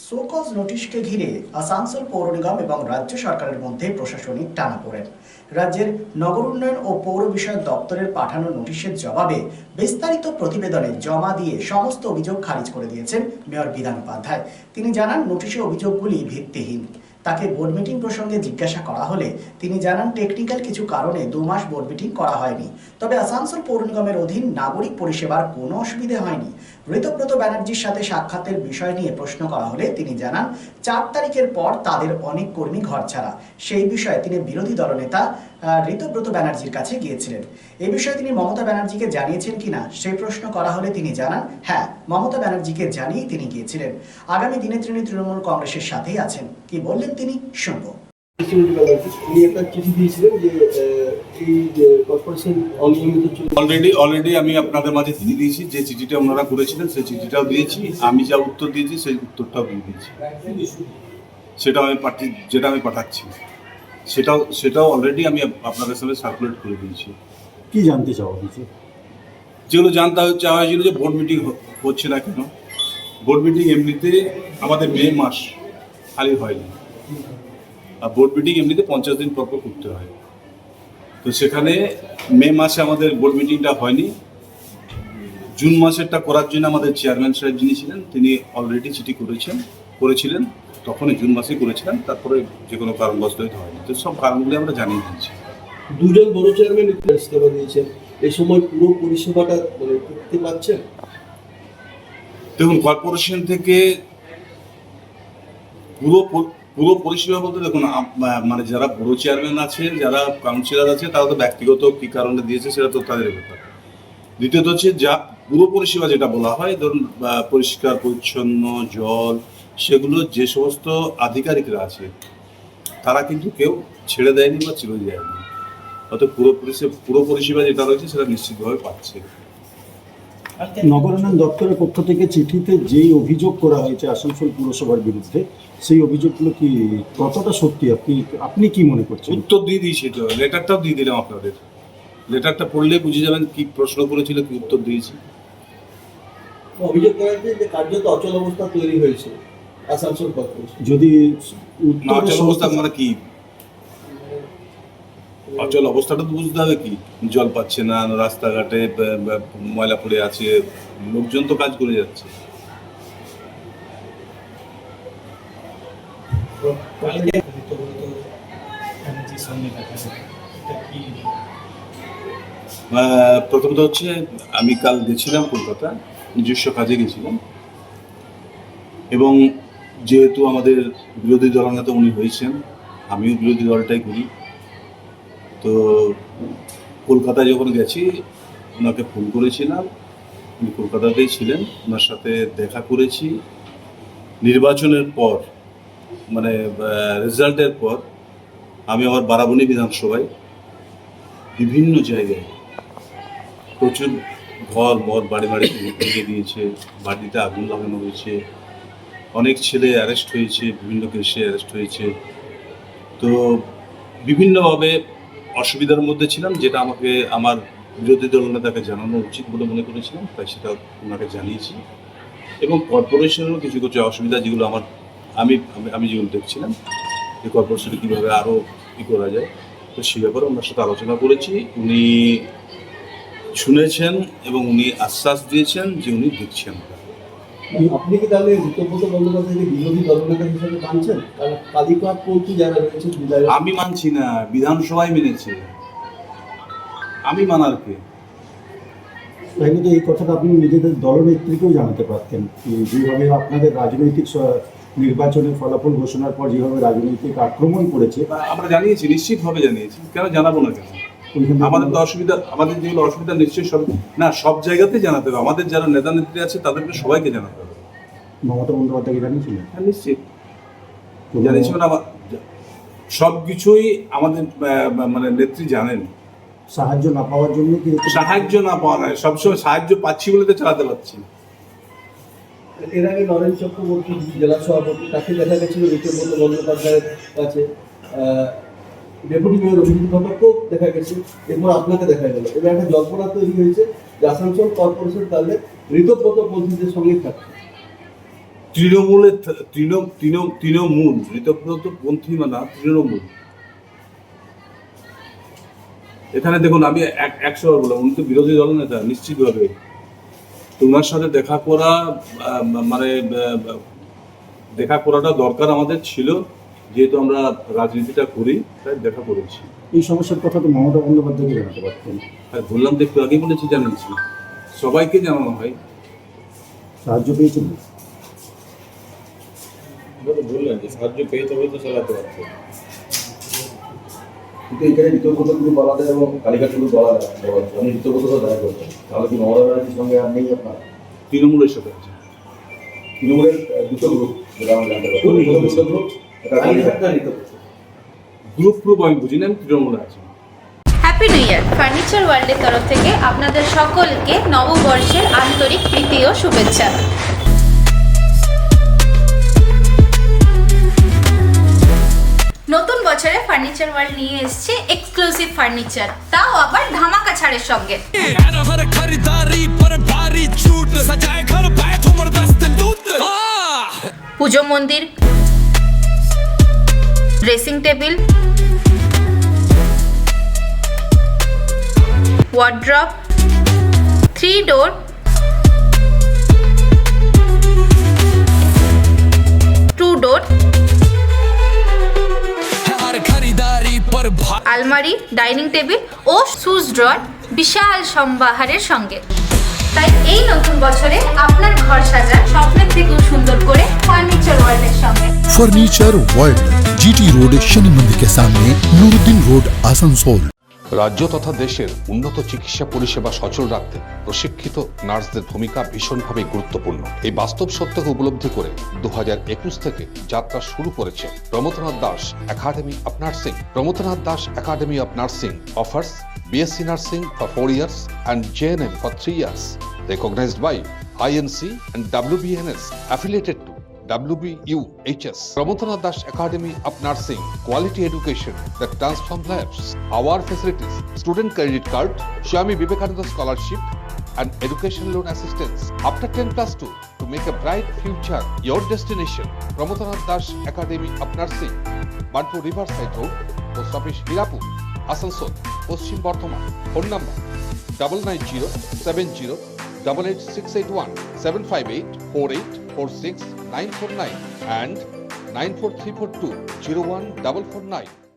Show cause নোটিশকে ঘিরে আসানসোল পৌর নিগম এবং রাজ্য সরকারের মধ্যে প্রশাসনিক টানাপোড়েন। রাজ্যের নগর উন্নয়ন ও পৌর বিষয়ক দপ্তরের পাঠানো নোটিশের জবাবে বিস্তারিত প্রতিবেদনে জমা দিয়ে সমস্ত অভিযোগ খারিজ করে দিয়েছেন মেয়র বিধান উপাধ্যায়। তিনি জানান, নোটিশের অভিযোগগুলি ভিত্তিহীন। তাকে বোর্ড মিটিং প্রসঙ্গে জিজ্ঞাসা করা হলে তিনি জানান, টেকনিক্যাল কিছু কারণে 2 মাস বোর্ড মিটিং করা হয়নি। তবে আসানসোল পৌর নিগমের অধীন নাগরিক পরিষেবার কোনো অসুবিধে হয়নি। ঋতব্রত ব্যানার্জির সাথে সাক্ষাতের বিষয় নিয়ে প্রশ্ন করা হলে তিনি জানান, 4 তারিখের পর তাদের অনেক কর্মী ঘর ছাড়া। সেই বিষয়ে তিনি বিরোধী দলনেতা ঋতব্রত ব্যানার্জির কাছে গিয়েছিলেন। এই বিষয়ে তিনি মমতা ব্যানার্জিকে জানিয়েছেন কিনা সেই প্রশ্ন করা হলে তিনি জানান, হ্যাঁ, মমতা ব্যানার্জিকে জানিয়ে তিনি গিয়েছিলেন। আগামী দিনে তিনি তৃণমূল কংগ্রেসের সাথেই আছেন। কি বললেন তিনি, শুনবো। উনি একটা চিঠি দিয়েছিলেন যে এই কর্পোরেশন অনিয়মিত অলরেডি আমি আপনাদের মাঝে দিয়ে দিয়েছি। যে চিঠিটা ওনারা করেছিলেন সেই চিঠিটাও দিয়েছি। আমি যা উত্তর দিয়েছি সেই উত্তরটাও দিয়ে দিয়েছি। যেটা আমি পাঠাচ্ছি সেটাও অলরেডি আমি আপনাদের সামনে সার্কুলেট করে দিয়েছি। কি জানতে চাওয়া হয়েছে? যেগুলো জানতে চাওয়া হয়েছিল যে বোর্ড মিটিং হচ্ছে না কেন। বোর্ড মিটিং এমনিতে আমাদের মে মাস খালি হয়নি, আর বোর্ড মিটিং এমনিতে 50 দিন পর করতে হয়। তো সেখানে মে মাসে আমাদের বোর্ড মিটিংটা হয়নি। জুন মাসেরটা করার জন্য আমাদের চেয়ারম্যান সাহেব যিনি ছিলেন তিনি অলরেডি চিঠি করেছিলেন, তখনই জুন মাসেই করেছিলেন। তারপরে যে কোনো কারণবশত হয়নি। তো সব কারণগুলি আমরা জানিয়ে দিয়েছি। দুজন বড় চেয়ারম্যান ইস্তফা দিয়েছেন, এই সময় পুরো পরিষেবাটা করতে পারছেন? দেখুন, কর্পোরেশন থেকে পুরো পরিষেবা বলতে দেখুন, মানে যারা বড় চেয়ারম্যান আছে, যারা কাউন্সিলর আছে, তারা তো ব্যক্তিগত কী কারণে দিয়েছে সেটা তো তাদের ব্যাপার। দ্বিতীয়ত হচ্ছে যা পুরো পরিষেবা যেটা বলা হয়, ধরুন পরিষ্কার পরিচ্ছন্ন জল, সেগুলো যে সমস্ত আধিকারিকরা আছে তারা কিন্তু কেউ ছেড়ে দেয়নি বা চলে যায়নি। অর্থাৎ পুরো পরিষেবা যেটা রয়েছে সেটা নিশ্চিতভাবে পাচ্ছে। নগর উন্নয়ন দপ্তরের পক্ষ থেকে চিঠিতে যেই অভিযোগ করা হয়েছে আসানসোল পুরসভার বিরুদ্ধে, সেই অভিযোগগুলো কি কতটা সত্যি আপনি কি মনে করছেন? উত্তর দিয়ে দিয়েছি, তো লেটারটাও দিয়ে দিলাম আপনাদের। লেটারটা পড়লে বুঝে যাবেন কি প্রশ্ন করেছিল, কি উত্তর দিয়েছি। অভিযোগ করা হয়েছে যে কার্যত অচল অবস্থা তৈরি হয়েছে আসানসোল কর্পোরেশন। যদি অচল অবস্থা মানে কি? অচল অবস্থাটা তো বুঝতে হবে কি, জল পাচ্ছে না, রাস্তাঘাটে ময়লা পড়ে আছে, লোকজন তো কাজ করে যাচ্ছে। প্রথমত হচ্ছে আমি কাল গেছিলাম কলকাতা, নিজস্ব কাজে গেছিলাম, এবং যেহেতু আমাদের বিরোধী দলনেতা উনি হয়েছেন, আমিও বিরোধী দলটাই করি, তো কলকাতায় যখন গেছি ওনাকে ফোন করেছিলাম। উনি কলকাতাতেই ছিলেন, ওনার সাথে দেখা করেছি। নির্বাচনের পর মানে রেজাল্টের পর আমি আমার বারাবণী বিধানসভায় বিভিন্ন জায়গায় প্রচুর ঘর বাড়ি ভেঙে দিয়েছে, বাড়িতে আগুন লাগানো হয়েছে, অনেক ছেলে অ্যারেস্ট হয়েছে, বিভিন্ন কেসে অ্যারেস্ট হয়েছে। তো বিভিন্নভাবে অসুবিধার মধ্যে ছিলাম, যেটা আমাকে আমার বিরোধী দলনেতাকে জানানো উচিত বলে মনে করেছিলাম, তাই সেটা ওনাকে জানিয়েছি। এবং কর্পোরেশনেরও কিছু অসুবিধা যেগুলো আমি যেগুলো দেখছিলাম, যে কর্পোরেশনে কীভাবে আরও কী করা যায়, তো সেই ব্যাপারে ওনার সাথে আলোচনা করেছি। উনি শুনেছেন এবং উনি আশ্বাস দিয়েছেন যে উনি দেখছেন। আপনি কি তাহলে ঋতব্রত বন্দ্যোপাধ্যায়কে বিরোধী দলনেতা হিসেবে মানছেন? কারণ তালিকাপন্থী যারা রয়েছে, আমি মানছি না, বিধানসভায় মেনেছে, আমি মানার কে? তাহলে তো এই কথাটা আপনি নিজেদের দলনেত্রীকেও জানাতে পারতেন, যেভাবে আপনাদের রাজনৈতিক নির্বাচনের ফলাফল ঘোষণার পর যেভাবে রাজনৈতিক আক্রমণ করেছে। আমরা জানিয়েছি, নিশ্চিতভাবে জানিয়েছি, কেন জানাবো না কেন? আমাদের তো অসুবিধা, আমাদের যেগুলো অসুবিধা নিশ্চয়ই সব জায়গাতেই জানাতে হবে। আমাদের যারা নেতা নেত্রী আছে তাদেরকে সবাইকে জানাতে হবে। মমতা বন্দ্যোপাধ্যায়কে জানিয়েছিলেন? হ্যাঁ, নিশ্চিত জানিয়েছিলেন। সব কিছুই আমাদের মানে নেত্রী জানেন। সাহায্য না পাওয়ার জন্য কি? সাহায্য না পাওয়া নয়, সবসময় সাহায্য পাচ্ছি বলে তো চালাতে পারছি। এর আগে নরেন চক্রবর্তী জেলা সভাপতি, তাকে দেখা গেছিল ঋতব্রত বন্দ্যোপাধ্যায়ের কাছে, ডেপুটি মেয়র অভিজিৎ ঘটককেও দেখা গেছে, এরপর আপনাকে দেখা গেল। এবার একটা জল্পনা তৈরি হয়েছে যে আসানসোল কর্পোরেশন তাহলে ঋতব্রত পন্থীদের সঙ্গে থাকছে। তৃণমূলের তৃণমূল ঋতব্রত পন্থী না তৃণমূল। এখানে দেখুন আমি 100 বার বললাম, উনি তো বিরোধী দল নেতা, নিশ্চিতভাবে তোমার সাথে দেখা করা দেখা করাটা দরকার আমাদের ছিল, যেহেতু আমরা রাজনীতিটা করি তাই দেখা করেছি। এই সমস্যার কথা তো মমতা বন্দ্যোপাধ্যায়কে জানাতে পারতেন। আর বললাম তো, একটু আগে বলেছি, জানিয়েছি, সবাইকে জানানো হয়। সাহায্য পেয়েছেন? বললেন যে সাহায্য পেয়ে তবে তো চালাতে পারছে। কিন্তু এখানে ঋতব্রত গ্রুপ আলাদা এবং কালীঘাট গ্রুপ আলাদা, আমি ঋতব্রত দেখা করছেন, তাহলে কি মমতা ব্যানার্জির সঙ্গে আর নেই আপনার? তৃণমূলের সাথে আছে। তৃণমূলের দুটো গ্রুপ, যেটা আমরা জানতে পারি, ঋতব্রত গ্রুপ, গ্রুপ আমি বুঝি না, আমি তৃণমূলে আছি। Happy new year! ফার্নিচার ওয়ার্ল্ডের তরফ থেকে আপনাদের সকলকে নববর্ষের আন্তরিক প্রীতি ও শুভেচ্ছা। নতুন বছরে ফার্নিচার ওয়ার্ল্ড নিয়ে এসেছে এক্সক্লুসিভ ফার্নিচার, তাও আবার ধামাকা ছাড়ের সঙ্গে। পুজো মন্দির, ড্রেসিং টেবিল, ওয়ার্ড্রপ, 3 ডোর, 2 ডোর, আলমারি, ডাইনিং টেবিল ও শুজ ড্রয়ার বিশাল সম্ভারের সঙ্গে। তাই এই নতুন বছরে আপনার ঘর সাজান স্বপ্নের থেকেও সুন্দর করে ফার্নিচার ওয়ার্ল্ডের সঙ্গে। Furniture world, GT road, Shani मंदिर के सामने, नूरुद्दीन रोड, आसनसोल। রাজ্য তথা দেশের উন্নত চিকিৎসা পরিষেবা সচল রাখতে প্রশিক্ষিত নার্সদের ভূমিকা ভীষণভাবে গুরুত্বপূর্ণ। এই বাস্তব সত্যকে উপলব্ধি করে 2021 থেকে যাত্রা শুরু করেছে Pramathanath Das academy of nursing. Pramathanath Das academy of nursing offers BSc Nursing for 4 years and JNM for 3 years, recognized by INC and WBNS, affiliated to WBUHS. Prabodhanath Das Academy of Nursing, quality education that transforms lives. Our facilities: student credit card, Swami Vivekananda scholarship, and education loan assistance. After 10+2, to make a bright future your destination. Prabodhanath Das Academy of Nursing, Banpur Riverside Road, Post Office Hirapur, Asansol, Paschim Bardhaman. Phone number 9907088681, 7584846 949 and 94342 01449.